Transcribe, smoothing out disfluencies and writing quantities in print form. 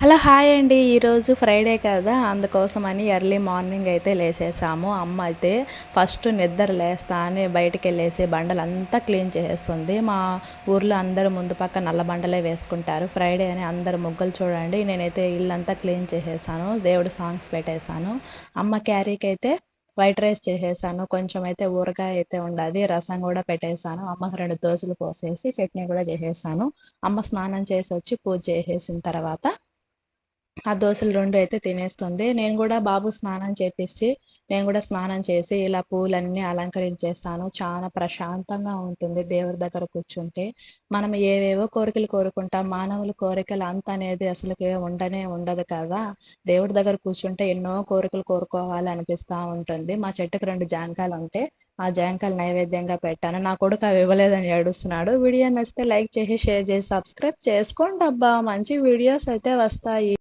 Hello hi అండి. ఈరోజు Friday కదా, అందుకోసమని ఎర్లీ మార్నింగ్ అయితే లేసేసాము. అమ్మ అయితే ఫస్ట్ నిద్ర లేస్తానే బయటికెళ్ళేసి బండలంతా క్లీన్ చేసేస్తుంది. మా ఊర్లో అందరూ ముందు పక్క నల్ల బండలే వేసుకుంటారు. ఫ్రైడే అని అందరు ముగ్గులు చూడండి. నేనైతే ఇల్లంతా క్లీన్ చేసేసాను. దేవుడి సాంగ్స్ పెట్టేశాను. అమ్మ క్యారీకి అయితే వైట్ రైస్ చేసేసాను. కొంచెం అయితే ఊరగాయ అయితే ఉండాది. రసం కూడా పెట్టేశాను. అమ్మకు 2 దోసలు పోసేసి చట్నీ కూడా చేసేసాను. అమ్మ స్నానం చేసి వచ్చి పూజ చేసేసిన తర్వాత ఆ దోసలు 2 అయితే తినేస్తుంది. నేను కూడా బాబు స్నానం చేపిచ్చి, నేను కూడా స్నానం చేసి ఇలా పూలన్నీ అలంకరించేస్తాను. చాలా ప్రశాంతంగా ఉంటుంది దేవుడి దగ్గర కూర్చుంటే. మనం ఏవేవో కోరికలు కోరుకుంటాం. మానవుల కోరికలు అంత అనేది అసలుకి ఉండనే ఉండదు కదా! దేవుడి దగ్గర కూర్చుంటే ఎన్నో కోరికలు కోరుకోవాలి అనిపిస్తా ఉంటుంది. మా చెట్టుకు 2 జాంకాయలుంటే, ఆ జాంకాయలు నైవేద్యంగా పెట్టాను. నా కొడుకు అవి ఇవ్వలేదని ఏడుస్తున్నాడు. వీడియో నచ్చితే లైక్ చేసి, షేర్ చేసి, సబ్స్క్రైబ్ చేసుకోండబ్బా! మంచి వీడియోస్ అయితే వస్తాయి.